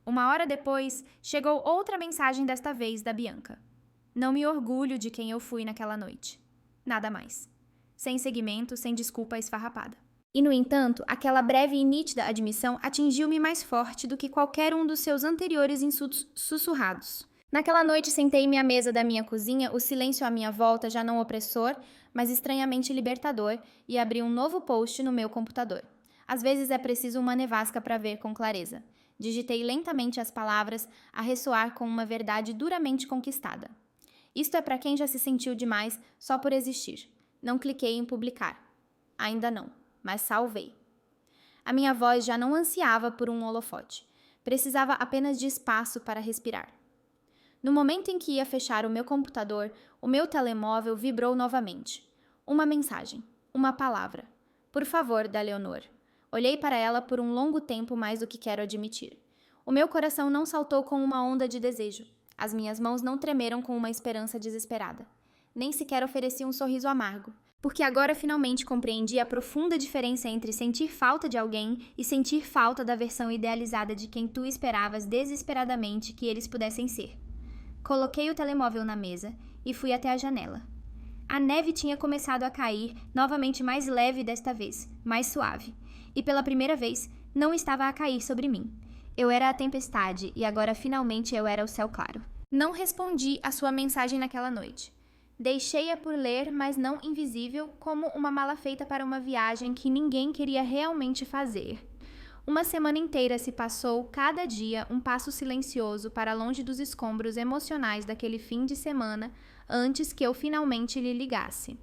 1 hora depois, chegou outra mensagem, desta vez da Bianca. Não me orgulho de quem eu fui naquela noite. Nada mais. Sem seguimento, sem desculpa esfarrapada. E, no entanto, aquela breve e nítida admissão atingiu-me mais forte do que qualquer um dos seus anteriores insultos sussurrados. Naquela noite, sentei-me à mesa da minha cozinha, o silêncio à minha volta já não opressor, mas estranhamente libertador, e abri um novo post no meu computador. Às vezes é preciso uma nevasca para ver com clareza. Digitei lentamente as palavras a ressoar com uma verdade duramente conquistada. Isto é para quem já se sentiu demais só por existir. Não cliquei em publicar. Ainda não, mas salvei. A minha voz já não ansiava por um holofote. Precisava apenas de espaço para respirar. No momento em que ia fechar o meu computador, o meu telemóvel vibrou novamente. Uma mensagem. Uma palavra. Por favor, da Leonor. Olhei para ela por um longo tempo mais do que quero admitir. O meu coração não saltou com uma onda de desejo. As minhas mãos não tremeram com uma esperança desesperada. Nem sequer ofereci um sorriso amargo, porque agora finalmente compreendi a profunda diferença entre sentir falta de alguém e sentir falta da versão idealizada de quem tu esperavas desesperadamente que eles pudessem ser. Coloquei o telemóvel na mesa e fui até a janela. A neve tinha começado a cair, novamente mais leve desta vez, mais suave, e pela primeira vez não estava a cair sobre mim. Eu era a tempestade e agora finalmente eu era o céu claro. Não respondi à sua mensagem naquela noite. Deixei-a por ler, mas não invisível, como uma mala feita para uma viagem que ninguém queria realmente fazer. Uma semana inteira se passou, cada dia, um passo silencioso para longe dos escombros emocionais daquele fim de semana, antes que eu finalmente lhe ligasse.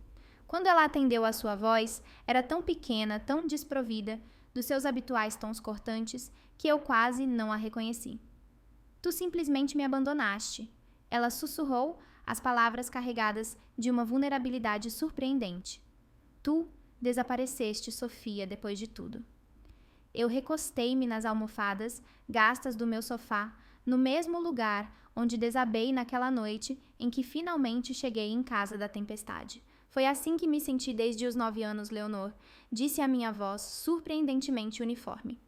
Quando ela atendeu à sua voz, era tão pequena, tão desprovida dos seus habituais tons cortantes, que eu quase não a reconheci. Tu simplesmente me abandonaste. Ela sussurrou, as palavras carregadas de uma vulnerabilidade surpreendente. Tu desapareceste, Sofia, depois de tudo. Eu recostei-me nas almofadas gastas do meu sofá, no mesmo lugar onde desabei naquela noite em que finalmente cheguei em casa da tempestade. Foi assim que me senti desde os 9 anos, Leonor, disse a minha voz surpreendentemente uniforme.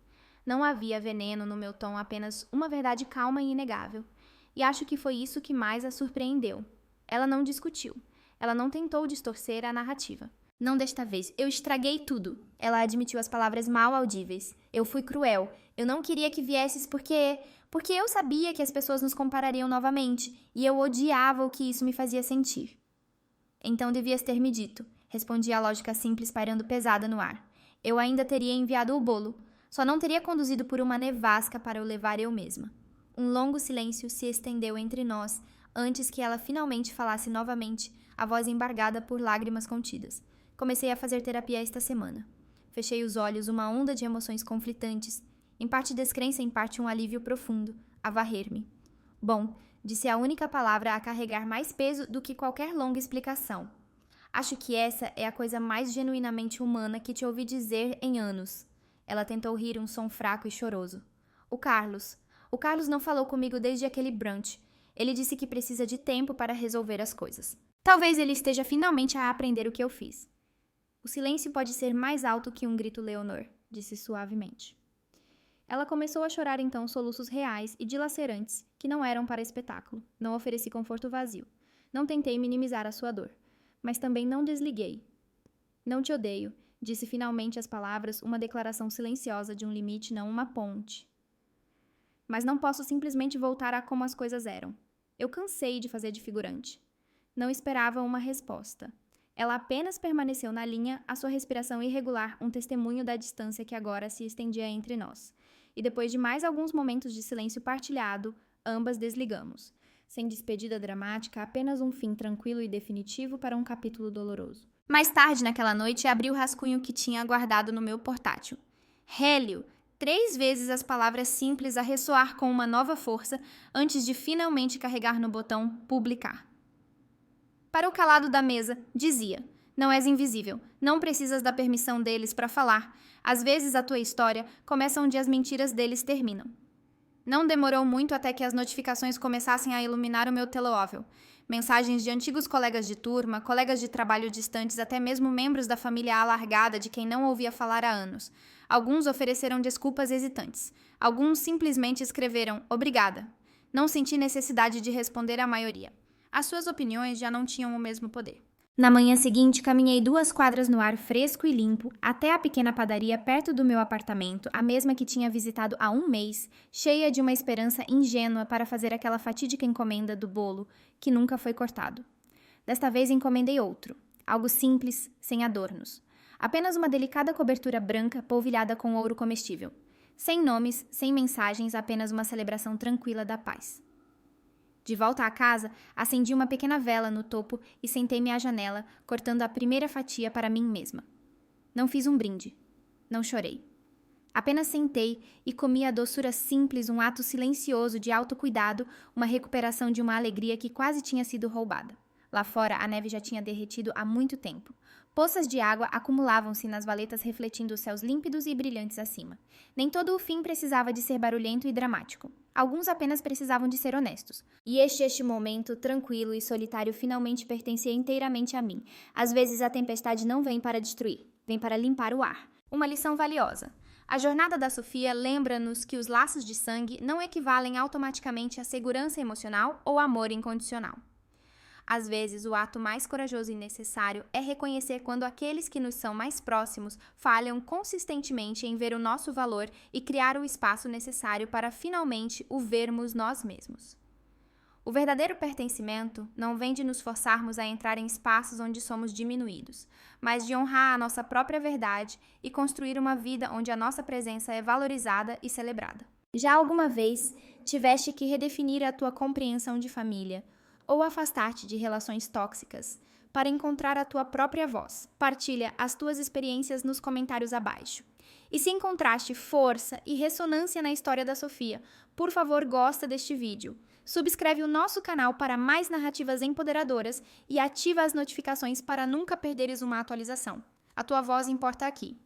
Não havia veneno no meu tom, apenas uma verdade calma e inegável. E acho que foi isso que mais a surpreendeu. Ela não discutiu. Ela não tentou distorcer a narrativa. Não desta vez. Eu estraguei tudo. Ela admitiu as palavras mal audíveis. Eu fui cruel. Eu não queria que viesses porque eu sabia que as pessoas nos comparariam novamente. E eu odiava o que isso me fazia sentir. Então devias ter me dito. Respondi a lógica simples pairando pesada no ar. Eu ainda teria enviado o bolo. Só não teria conduzido por uma nevasca para o levar eu mesma. Um longo silêncio se estendeu entre nós, antes que ela finalmente falasse novamente, a voz embargada por lágrimas contidas. Comecei a fazer terapia esta semana. Fechei os olhos, uma onda de emoções conflitantes, em parte descrença, em parte um alívio profundo, a varrer-me. Bom, disse a única palavra a carregar mais peso do que qualquer longa explicação. Acho que essa é a coisa mais genuinamente humana que te ouvi dizer em anos. Ela tentou rir, um som fraco e choroso. O Carlos não falou comigo desde aquele brunch. Ele disse que precisa de tempo para resolver as coisas. Talvez ele esteja finalmente a aprender o que eu fiz. O silêncio pode ser mais alto que um grito, Leonor, disse suavemente. Ela começou a chorar então soluços reais e dilacerantes que não eram para espetáculo. Não ofereci conforto vazio. Não tentei minimizar a sua dor. Mas também não desliguei. Não te odeio, disse finalmente as palavras, uma declaração silenciosa de um limite, não uma ponte. Mas não posso simplesmente voltar a como as coisas eram. Eu cansei de fazer de figurante. Não esperava uma resposta. Ela apenas permaneceu na linha, a sua respiração irregular, um testemunho da distância que agora se estendia entre nós. E depois de mais alguns momentos de silêncio partilhado, ambas desligamos. Sem despedida dramática, apenas um fim tranquilo e definitivo para um capítulo doloroso. Mais tarde naquela noite, abri o rascunho que tinha guardado no meu portátil. Hélio! 3 vezes as palavras simples a ressoar com uma nova força antes de finalmente carregar no botão publicar. Para o calado da mesa, dizia: não és invisível, não precisas da permissão deles para falar. Às vezes a tua história começa onde as mentiras deles terminam. Não demorou muito até que as notificações começassem a iluminar o meu telemóvel. Mensagens de antigos colegas de turma, colegas de trabalho distantes, até mesmo membros da família alargada de quem não ouvia falar há anos. Alguns ofereceram desculpas hesitantes. Alguns simplesmente escreveram obrigada. Não senti necessidade de responder à maioria. As suas opiniões já não tinham o mesmo poder. Na manhã seguinte, caminhei 2 quadras no ar fresco e limpo até a pequena padaria perto do meu apartamento, a mesma que tinha visitado há 1 mês, cheia de uma esperança ingênua para fazer aquela fatídica encomenda do bolo que nunca foi cortado. Desta vez encomendei outro, algo simples, sem adornos. Apenas uma delicada cobertura branca polvilhada com ouro comestível. Sem nomes, sem mensagens, apenas uma celebração tranquila da paz. De volta à casa, acendi uma pequena vela no topo e sentei-me à janela, cortando a primeira fatia para mim mesma. Não fiz um brinde. Não chorei. Apenas sentei e comi a doçura simples, um ato silencioso de autocuidado, uma recuperação de uma alegria que quase tinha sido roubada. Lá fora, a neve já tinha derretido há muito tempo. Poças de água acumulavam-se nas valetas refletindo os céus límpidos e brilhantes acima. Nem todo o fim precisava de ser barulhento e dramático. Alguns apenas precisavam de ser honestos. E este momento, tranquilo e solitário, finalmente pertencia inteiramente a mim. Às vezes a tempestade não vem para destruir, vem para limpar o ar. Uma lição valiosa. A jornada da Sofia lembra-nos que os laços de sangue não equivalem automaticamente a segurança emocional ou amor incondicional. Às vezes, o ato mais corajoso e necessário é reconhecer quando aqueles que nos são mais próximos falham consistentemente em ver o nosso valor e criar o espaço necessário para finalmente o vermos nós mesmos. O verdadeiro pertencimento não vem de nos forçarmos a entrar em espaços onde somos diminuídos, mas de honrar a nossa própria verdade e construir uma vida onde a nossa presença é valorizada e celebrada. Já alguma vez tiveste que redefinir a tua compreensão de família, ou afastar-te de relações tóxicas, para encontrar a tua própria voz? Partilha as tuas experiências nos comentários abaixo. E se encontraste força e ressonância na história da Sofia, por favor, gosta deste vídeo. Subscreve o nosso canal para mais narrativas empoderadoras e ativa as notificações para nunca perderes uma atualização. A tua voz importa aqui.